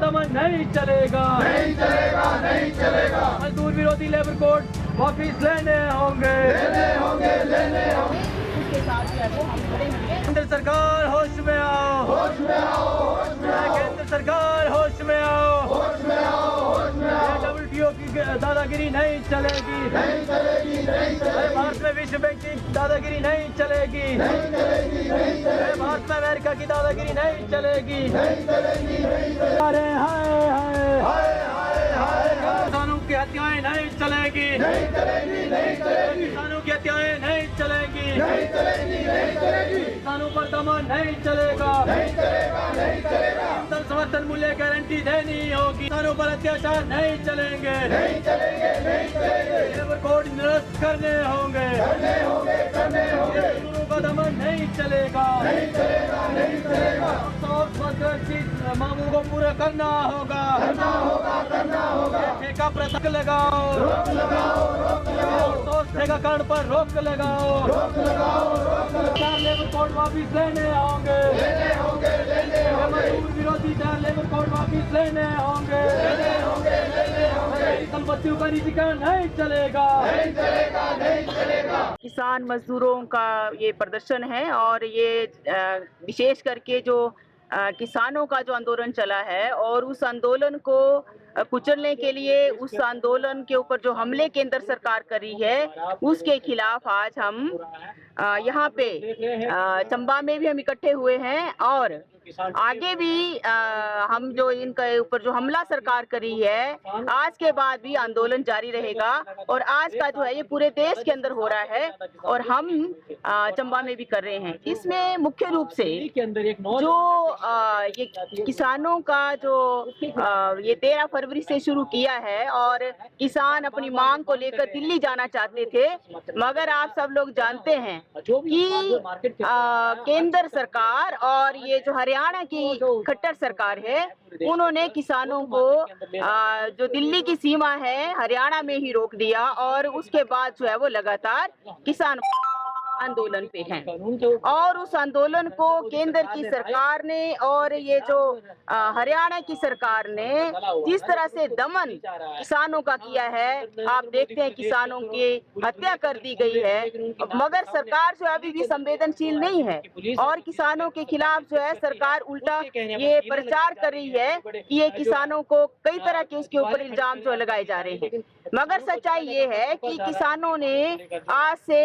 कदम नहीं चलेगा, नहीं चलेगा, नहीं चलेगा। मजदूर विरोधी लेबर कोड वापिस लेने होंगे, लेने होंगे, लेने होंगे। उसके साथ जो है वो हम खड़े होंगे। केंद्र सरकार होश में आओ, होश में आओ, होश में आओ, केंद्र सरकार होश में आओ, होश में आओ, होश में आओ। WTO की दादागिरी नहीं चलेगी, नहीं चलेगी, नहीं चलेगी, भारत में विश्व बैंक की दादागिरी नहीं चलेगी, नहीं चलेगी, नहीं चलेगी, भारत में अमेरिका की दादागिरी नहीं चलेगी। नहीं चलेगी, नहीं चलेगी। अरे हाय हाय, हाय हाय हाय हाय। किसानों की हत्याएं नहीं चलेगी, नहीं चलेगी, नहीं चलेगी, किसानों की हत्याएं नहीं चलेगी, नहीं चलेगी, नहीं चलेगी, किसानों पर दमन नहीं चलेगा, नहीं चलेगा, नहीं चलेगा, न्यूनतम समर्थन मूल्य गारंटी देनी होगी, किसानों पर अत्याचार नहीं चलेंगे, नहीं चलेंगे, नहीं चलेंगे। लेबर कोड निरस्त करने होंगे, करने होंगे, करने होंगे। मजदूरों का दमन नहीं चलेगा, नहीं चलेगा, नहीं चलेगा। आउटसोर्स वर्कर्स की मांगों को पूरा करना होगा, करना होगा, करना होगा। ठेका प्रथा लगाओ, रोक लगाओ, रोक लगाओ, आउटसोर्स ठेकाकरण पर रोक लगाओ, रोक लगाओ, रोक लगाओ। चार लेबर कोड वापिस लेने होंगे, लेने होंगे, लेने होंगे, मजदूर विरोधी चार लेबर कोड वापिस लेने होंगे, लेने होंगे, लेने होंगे। संपत्तियों का निजीकरण नहीं चलेगा, नहीं चलेगा, नहीं चलेगा। किसान मजदूरों का ये प्रदर्शन है और ये विशेष करके जो किसानों का जो आंदोलन चला है और उस आंदोलन को कुचलने के लिए, उस आंदोलन के ऊपर जो हमले केंद्र सरकार करी है उसके खिलाफ आज हम यहाँ पे चंबा में भी हम इकट्ठे हुए हैं और आगे भी हम जो इनके ऊपर जो हमला सरकार करी है आज के बाद भी आंदोलन जारी रहेगा और आज का जो है ये पूरे देश के अंदर हो रहा है और हम चंबा में भी कर रहे हैं। इसमें मुख्य रूप से जो ये किसानों का जो ये 13 फरवरी से शुरू किया है और किसान अपनी मांग को लेकर दिल्ली जाना चाहते थे, मगर आप सब लोग जानते हैं कि केंद्र सरकार और ये जो हरियाणा की खट्टर सरकार है उन्होंने किसानों को जो दिल्ली की सीमा है हरियाणा में ही रोक दिया और उसके बाद जो है वो लगातार किसान आंदोलन पे हैं और उस आंदोलन को केंद्र की सरकार ने और ये जो हरियाणा की सरकार ने जिस तरह से दमन किसानों का किया है, आप देखते हैं किसानों की हत्या कर दी गई है, मगर सरकार जो अभी भी संवेदनशील नहीं है और किसानों के खिलाफ जो है सरकार उल्टा ये प्रचार कर रही है कि ये किसानों को कई तरह के उसके ऊपर इल्जाम जो लगाए जा रहे हैं, मगर सच्चाई ये है कि किसानों ने आज से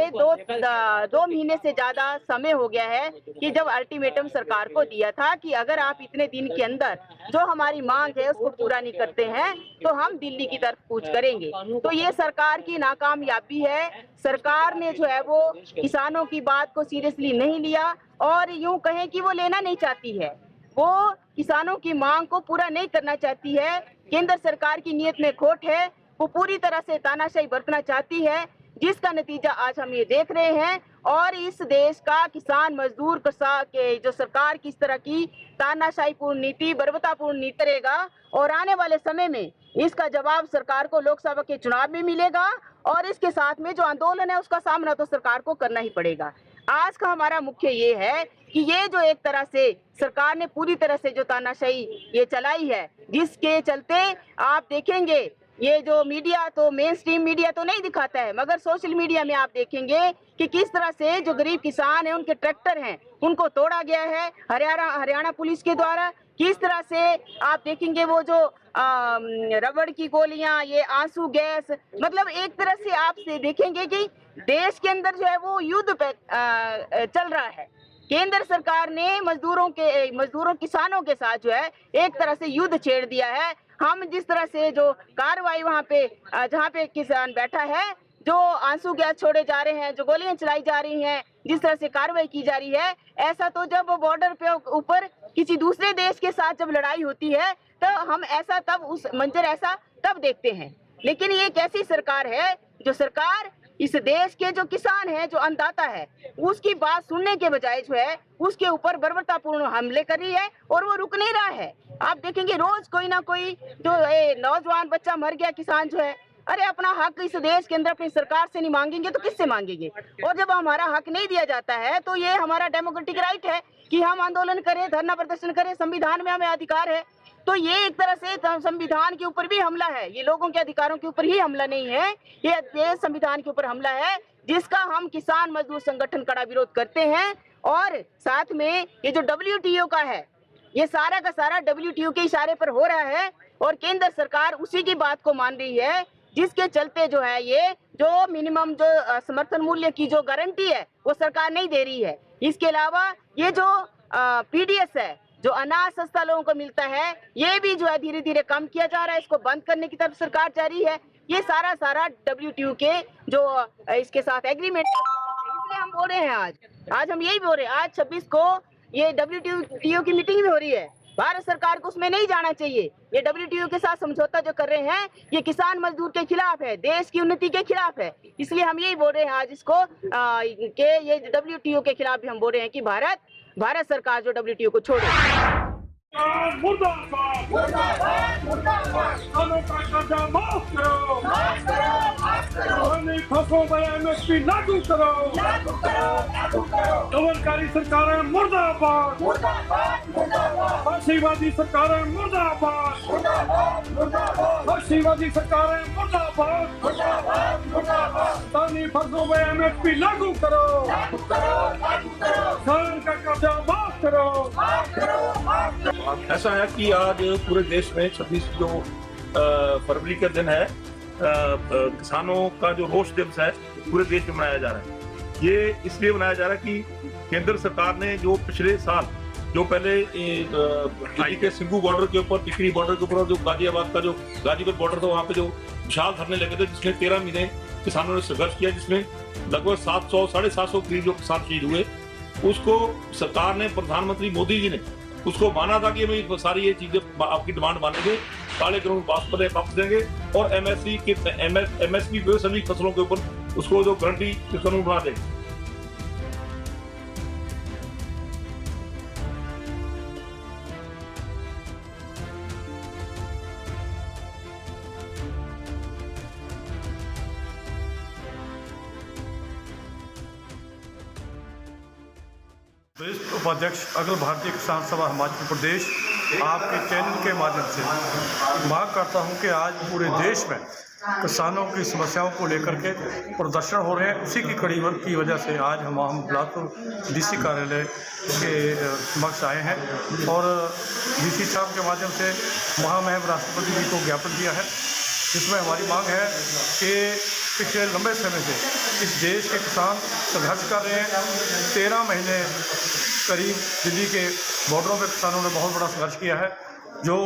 दो महीने से ज्यादा समय हो गया है कि जब अल्टीमेटम सरकार को दिया था कि अगर आप इतने दिन के अंदर जो हमारी मांग है उसको पूरा नहीं करते हैं तो हम दिल्ली की तरफ कूच करेंगे। तो ये सरकार की नाकामयाबी है। सरकार ने जो है वो किसानों की बात को सीरियसली नहीं लिया और यूं कहें कि वो लेना नहीं चाहती है, वो किसानों की मांग को पूरा नहीं करना चाहती है। केंद्र सरकार की नीयत में खोट है, वो पूरी तरह से तानाशाही बरतना चाहती है, जिसका नतीजा आज हम ये देख रहे हैं। और इस देश का किसान मजदूर के जो सरकार की इस तरह की तानाशाहीपूर्ण नीति, बर्बरतापूर्ण नीति रहेगा और आने वाले समय में इसका जवाब सरकार को लोकसभा के चुनाव में मिलेगा और इसके साथ में जो आंदोलन है उसका सामना तो सरकार को करना ही पड़ेगा। आज का हमारा मुख्य ये है कि ये जो एक तरह से सरकार ने पूरी तरह से जो तानाशाही ये चलाई है, जिसके चलते आप देखेंगे ये जो मीडिया तो मेन स्ट्रीम मीडिया तो नहीं दिखाता है, मगर सोशल मीडिया में आप देखेंगे कि किस तरह से जो गरीब किसान हैं, उनके ट्रैक्टर हैं, उनको तोड़ा गया है हरियाणा पुलिस के द्वारा। किस तरह से आप देखेंगे वो जो रबड़ की गोलियां, ये आंसू गैस, मतलब एक तरह से आप से देखेंगे कि देश के अंदर जो है वो युद्ध चल रहा है। केंद्र सरकार ने मजदूरों किसानों के साथ जो है एक तरह से युद्ध छेड़ दिया है। हम जिस तरह से जो कार्रवाई वहाँ पे जहाँ पे किसान बैठा है, जो आंसू गैस छोड़े जा रहे हैं, जो गोलियां चलाई जा रही हैं, जिस तरह से कार्रवाई की जा रही है, ऐसा तो जब बॉर्डर पे ऊपर किसी दूसरे देश के साथ जब लड़ाई होती है तो हम ऐसा तब उस मंजर ऐसा तब देखते हैं। लेकिन ये एक ऐसी सरकार है जो सरकार इस देश के जो किसान है, जो अन्नदाता है, उसकी बात सुनने के बजाय जो है उसके ऊपर बर्बरतापूर्ण हमले कर रही है और वो रुक नहीं रहा है। आप देखेंगे रोज कोई ना कोई जो नौजवान बच्चा मर गया किसान जो है, अरे अपना हक इस देश के अंदर अपनी सरकार से नहीं मांगेंगे तो किससे मांगेंगे? और जब हमारा हक नहीं दिया जाता है तो ये हमारा डेमोक्रेटिक राइट है कि हम आंदोलन करें, धरना प्रदर्शन करें, संविधान में हमें अधिकार है। तो ये एक तरह से संविधान के ऊपर भी हमला है। ये लोगों के अधिकारों के ऊपर ही हमला नहीं है, ये संविधान के ऊपर हमला है, जिसका हम किसान मजदूर संगठन कड़ा विरोध करते हैं। और साथ में ये जो WTO का है, ये सारा का सारा WTO के इशारे पर हो रहा है और केंद्र सरकार उसी की बात को मान रही है, जिसके चलते जो है ये जो मिनिमम जो समर्थन मूल्य की जो गारंटी है वो सरकार नहीं दे रही है। इसके अलावा ये जो PDS है, जो अनाज सस्ता लोगों को मिलता है, ये भी जो है धीरे धीरे कम किया जा रहा है, इसको बंद करने की तरफ सरकार जा रही है। ये सारा WTO के जो इसके साथ एग्रीमेंट, इसलिए हम बोल रहे हैं आज हम यही बोल रहे हैं। आज 26 को ये WTO की मीटिंग भी हो रही है, भारत सरकार को उसमें नहीं जाना चाहिए। ये WTO के साथ समझौता जो कर रहे हैं ये किसान मजदूर के खिलाफ है, देश की उन्नति के खिलाफ है। इसलिए हम यही बोल रहे हैं आज इसको कि ये WTO के खिलाफ भी हम बोल रहे हैं कि भारत सरकार जो WTO को छोड़े। मुर्दाबाद मुर्दाबाद मुर्दाबाद किसानों का कर्जा माफ करो, माफ करो, माफ करो, खरीफ फसलों पर MSP लागू करो, लागू करो, लागू करो। दमनकारी सरकारें मुर्दाबाद मुर्दाबाद मुर्दाबाद, फाशीवादी सरकारें मुर्दाबाद मुर्दाबाद मुर्दाबाद, फाशीवादी सरकारें मुर्दाबाद मुर्दाबाद मुर्दाबाद। खरीफ फसलों पर MSP लागू करो, लागू करो, लागू करो। किसान का कर्जा माफ करो, माफ करो, माफ करो। ऐसा है कि आज पूरे देश में 26 जो फरवरी का दिन है, किसानों का जो रोष दिवस है पूरे देश में मनाया जा रहा है। ये इसलिए मनाया जा रहा है कि केंद्र सरकार ने जो पिछले साल जो पहले दिल्ली के सिंघू बॉर्डर के ऊपर, टिकरी बॉर्डर के ऊपर, जो गाजियाबाद का जो गाजीपुर बॉर्डर था, वहाँ पे जो विशाल धरने लगे थे, जिसमें 13 महीने किसानों ने संघर्ष किया, जिसमें लगभग 700-750 करीब जो किसान शहीद हुए, उसको सरकार ने, प्रधानमंत्री मोदी जी ने उसको माना था कि हम सारी ये चीजें आपकी डिमांड मानेंगे, काले कानून वापस देंगे और MSP पे सभी फसलों के ऊपर उसको जो गारंटी कानून बना देंगे। प्रदेश उपाध्यक्ष अखिल भारतीय किसान सभा हिमाचल प्रदेश आपके चैनल के माध्यम से मांग करता हूं कि आज पूरे देश में किसानों की समस्याओं को लेकर के प्रदर्शन हो रहे हैं। उसी की कड़ी की वजह से आज हम बिलासपुर DC कार्यालय के समक्ष आए हैं और DC साहब के माध्यम से महामहिम राष्ट्रपति जी को ज्ञापन दिया है, जिसमें हमारी मांग है कि पिछले लंबे समय से इस देश के किसान संघर्ष कर रहे हैं। 13 महीने करीब दिल्ली के बॉर्डरों पे किसानों ने बहुत बड़ा संघर्ष किया है। जो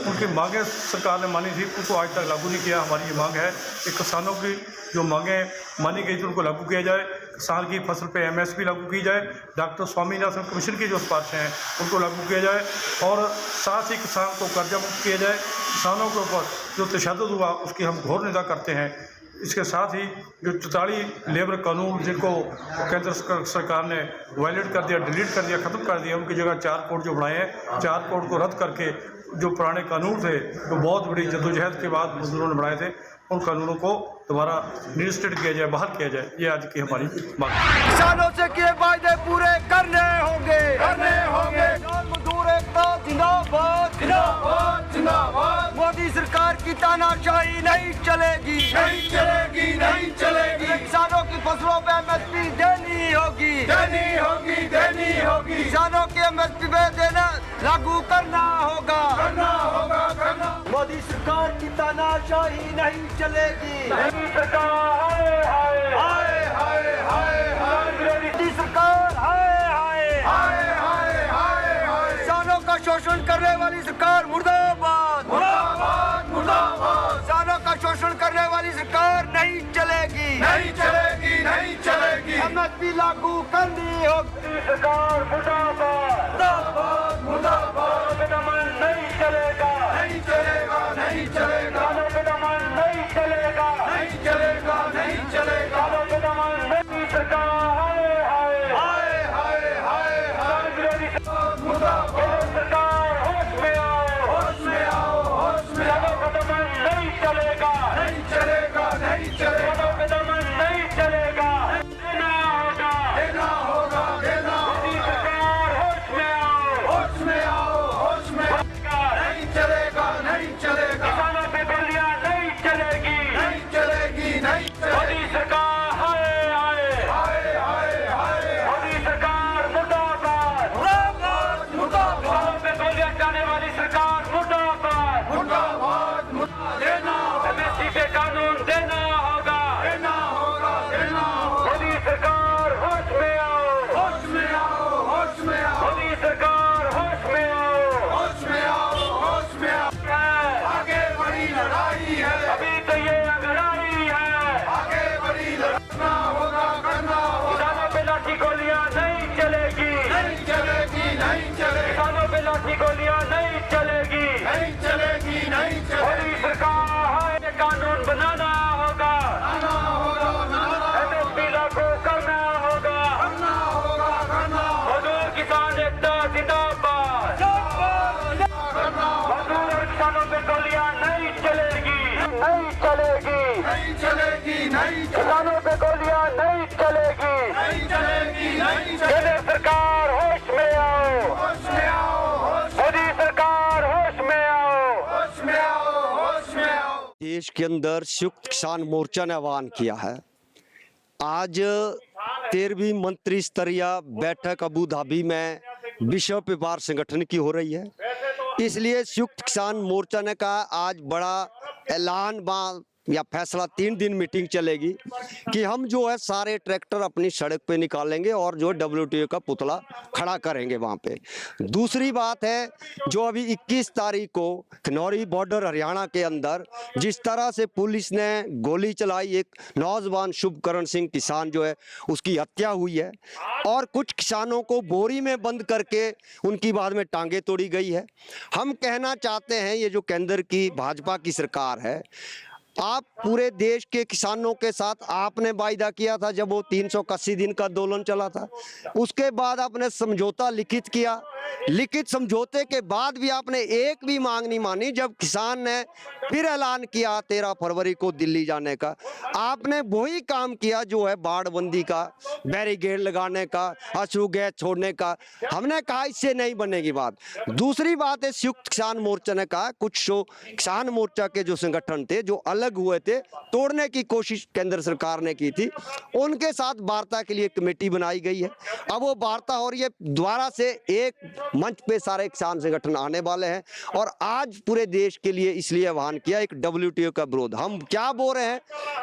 उनकी मांगें सरकार ने मानी थी उनको आज तक लागू नहीं किया। हमारी ये मांग है कि किसानों की जो मांगें मानी गई थी उनको लागू किया जाए, किसान की फसल पे MSP लागू की जाए, डॉक्टर स्वामीनाथन कमीशन की जो सिफारिशें हैं उनको लागू किया जाए और साथ ही किसान को कर्जा मुक्त किया जाए। किसानों के ऊपर जो तशद्दुद हुआ उसकी हम घोर निंदा करते हैं। इसके साथ ही जो 44 लेबर कानून जिनको केंद्र सरकार ने वायलेट कर दिया, डिलीट कर दिया, ख़त्म कर दिया, उनकी जगह 4 कोड जो बनाए हैं, 4 कोड को रद्द करके जो पुराने कानून थे जो बहुत बड़ी जद्दोजहद के बाद मजदूरों ने बनाए थे, उन कानूनों को दोबारा रिस्टेट किया जाए, बहाल किया जाए। ये आज की हमारी मांग है। किसानों से किए वायदे पूरे करने होंगे, करने होंगे। मजदूर एकता जिंदाबाद, जिंदाबाद, जिंदाबाद। मोदी सरकार की तानाशाही नहीं चलेगी, नहीं चलेगी, नहीं चलेगी। किसानों की फसलों पे MSP देनी होगी, देनी होगी, देनी होगी। किसानों के MSP पे देना लागू करना होगा, करना होगा, करना। मोदी सरकार की तानाशाही नहीं चलेगी। मोदी सरकार हाय हाय हाय हाय हाय। मोदी सरकार हाय हाय हाय हाय हाय हाय। किसानों का शोषण करने वाली सरकार मुर्दाबाद, मुर्दाबाद, मुर्दाबाद। किसानों का शोषण करने वाली सरकार नहीं चलेगी, नहीं चलेगी, नहीं चलेगी। MSP लागू करनी होगी। सरकार मुर्दाबाद, मुर्दाबाद, मुर्दाबाद। दमन नहीं चलेगा, नहीं चलेगा, नहीं चलेगा। दमन नहीं चलेगा, नहीं चलेगा, नहीं चलेगा। दमन नहीं। सरकार हाय हाय हाय हाय हाय। मुर्दाबाद। सरकार होश में आओ, होश में आओ, होश में आओ। दमन नहीं चलेगा, नहीं चलेगा, नहीं चलेगा। दमन नहीं चलेगा। देना होगा, देना होगा, देना होगा। सरकार नहीं चलेगी, नहीं चलेगी, नहीं किसानों पे गोलियां नहीं चलेगी, नहीं चलेगी, नहीं चलेगी। केंद्र सरकार होश में आओ, होश में आओ, मोदी सरकार होश में आओ। होश में आओ, होश में आओ। देश के अंदर संयुक्त किसान मोर्चा ने आह्वान किया है। आज 13वीं मंत्री स्तरीय बैठक अबू धाबी में विश्व व्यापार संगठन की हो रही है, इसलिए संयुक्त किसान मोर्चा ने कहा आज बड़ा ऐलान या फैसला 3 दिन मीटिंग चलेगी कि हम जो है सारे ट्रैक्टर अपनी सड़क पे निकालेंगे और जो WTO का पुतला खड़ा करेंगे वहाँ पे। दूसरी बात है, जो अभी 21 तारीख को खनौरी बॉर्डर हरियाणा के अंदर जिस तरह से पुलिस ने गोली चलाई, एक नौजवान शुभकरण सिंह किसान जो है उसकी हत्या हुई है और कुछ किसानों को बोरी में बंद करके उनकी बाद में टांगे तोड़ी गई है। हम कहना चाहते हैं ये जो केंद्र की भाजपा की सरकार है, आप पूरे देश के किसानों के साथ आपने वायदा किया था जब वो 381 दिन का आंदोलन चला था, उसके बाद आपने समझौता लिखित किया, लिखित समझौते के बाद भी आपने एक भी मांग नहीं मानी। जब किसान ने फिर ऐलान किया 13 फरवरी को दिल्ली जाने का, आपने वही काम किया जो है बाड़बंदी का, बैरिकेड लगाने का, अश्रु गैस छोड़ने का। हमने कहा इससे नहीं बनेगी बात। दूसरी बात है, संयुक्त किसान मोर्चा ने कहा कुछ जो किसान मोर्चा के जो संगठन थे जो अलग हुए थे, तोड़ने की कोशिश केंद्र सरकार ने की थी, उनके साथ वार्ता के लिए कमेटी बनाई गई है। अब वो वार्ता हो रही है, दोबारा से एक मंच पे सारे किसान संगठन आने वाले हैं और आज पूरे देश के लिए इसलिए आह्वान किया एक WTO का विरोध। हम क्या बोल रहे हैं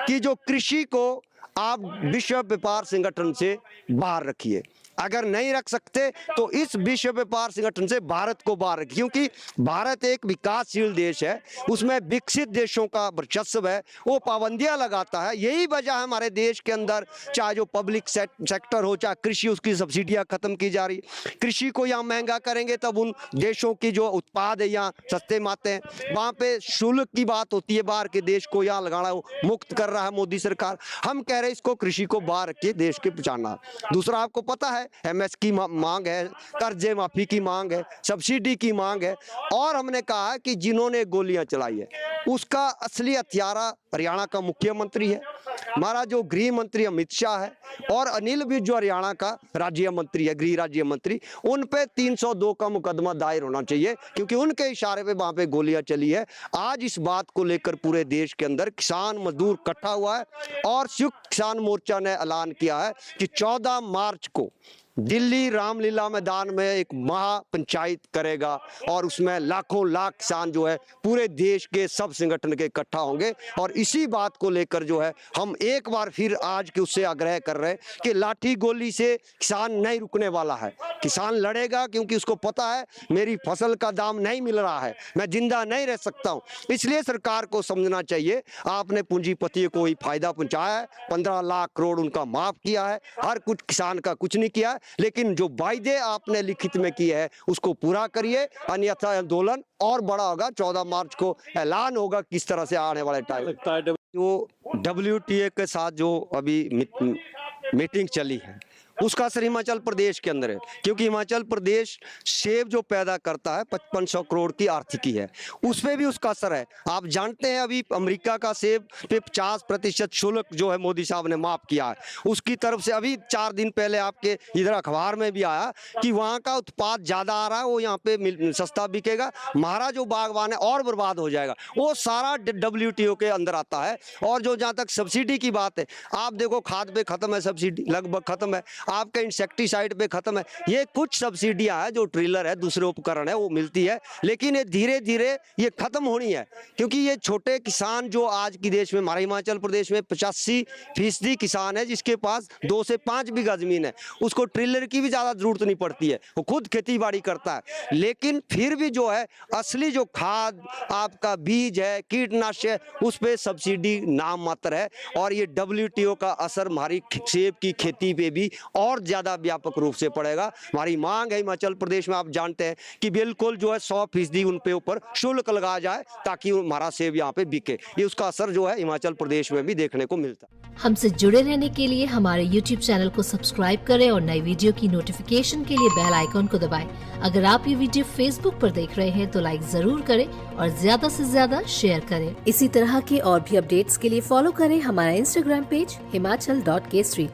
कि जो कृषि को आप विश्व व्यापार संगठन से बाहर रखिए, अगर नहीं रख सकते तो इस विश्व व्यापार संगठन से भारत को बाहर रखिए, क्योंकि भारत एक विकासशील देश है, उसमें विकसित देशों का वर्चस्व है, वो पाबंदियां लगाता है। यही वजह है हमारे देश के अंदर चाहे जो पब्लिक सेक्टर हो चाहे कृषि, उसकी सब्सिडियां खत्म की जा रही। कृषि को यहाँ महंगा करेंगे तब उन देशों की जो उत्पाद है यहाँ सस्ते माते हैं, वहाँ पे शुल्क की बात होती है, बाहर के देश को यहाँ लगाना मुक्त कर रहा है मोदी सरकार। हम कह रहे हैं इसको कृषि को बाहर रख के देश के पहुंचाना। दूसरा आपको पता है MS की मांग है, कर्जे माफी की मांग है, सब्सिडी की मांग है और हमने कहा कि जिन्होंने गोलियां चलाई है उसका असली हत्यारा हरियाणा का मुख्यमंत्री है, हमारा जो गृह मंत्री अमित शाह है और अनिल विज जो हरियाणा का राज्य मंत्री है, गृह राज्य मंत्री, उन पे 302 का मुकदमा दायर होना चाहिए क्योंकि उनके इशारे पे वहां पे गोलियां चली है। आज इस बात को लेकर पूरे देश के अंदर किसान मजदूर इकट्ठा हुआ है और संयुक्त किसान मोर्चा ने ऐलान किया है कि 14 मार्च को दिल्ली रामलीला मैदान में एक महापंचायत करेगा और उसमें लाखों लाख किसान जो है पूरे देश के सब संगठन के इकट्ठा होंगे और इसी बात को लेकर जो है हम एक बार फिर आज के उससे आग्रह कर रहे हैं कि लाठी गोली से किसान नहीं रुकने वाला है। किसान लड़ेगा क्योंकि उसको पता है मेरी फसल का दाम नहीं मिल रहा है, मैं जिंदा नहीं रह सकता हूँ। इसलिए सरकार को समझना चाहिए, आपने पूंजीपतियों को ही फायदा पहुंचाया है, 15 लाख करोड़ उनका माफ किया है, हर कुछ किसान का कुछ नहीं किया है, लेकिन जो वायदे आपने लिखित में किए हैं उसको पूरा करिए, अन्यथा आंदोलन और बड़ा होगा। 14 मार्च को ऐलान होगा किस तरह से आने वाले टाइम। जो WTO के साथ जो अभी मीटिंग चली है उसका असर हिमाचल प्रदेश के अंदर है, क्योंकि हिमाचल प्रदेश सेब जो पैदा करता है 5500 करोड़ की आर्थिकी है, उस पर भी उसका असर है। आप जानते हैं अभी अमेरिका का सेब पे 50% शुल्क जो है मोदी साहब ने माफ किया है, उसकी तरफ से अभी 4 दिन पहले आपके इधर अखबार में भी आया कि वहाँ का उत्पाद ज़्यादा आ रहा है, वो यहाँ पे सस्ता बिकेगा, हमारा जो बागवान है और बर्बाद हो जाएगा। वो सारा WTO के अंदर आता है। और जो जहाँ तक सब्सिडी की बात है, आप देखो खाद पे खत्म है सब्सिडी, लगभग खत्म है, आपका इंसेक्टिसाइड पे खत्म है। ये कुछ सब्सिडियां है जो ट्रिलर है, दूसरे उपकरण है, वो मिलती है, लेकिन ये धीरे धीरे ये खत्म होनी है, क्योंकि ये छोटे किसान जो आज की देश में, हमारे हिमाचल प्रदेश में 85% किसान है जिसके पास 2 से 5 बीघा जमीन है, उसको ट्रिलर की भी ज्यादा जरूरत नहीं पड़ती है, वो खुद खेती बाड़ी करता है। लेकिन फिर भी जो है असली जो खाद आपका बीज है, कीटनाशक है, उस पर सब्सिडी नाम मात्र है। और ये WTO का असर हमारी सेब की खेती पे भी और ज़्यादा व्यापक रूप से पड़ेगा। हमारी मांग है हिमाचल प्रदेश में, आप जानते हैं कि बिल्कुल जो है 100% उन पे ऊपर शुल्क लगाया जाए ताकि हमारा सेब यहाँ पे बिके। ये उसका असर जो है हिमाचल प्रदेश में भी देखने को मिलता है। हमसे जुड़े रहने के लिए हमारे YouTube चैनल को सब्सक्राइब करें और नई वीडियो की नोटिफिकेशन के लिए बेल आइकॉन को दबाएं। अगर आप ये वीडियो Facebook पर देख रहे हैं तो लाइक जरूर करें और ज्यादा से ज्यादा शेयर करें। इसी तरह के और भी अपडेट्स के लिए फॉलो करें हमारा Instagram पेज himachal.kesari।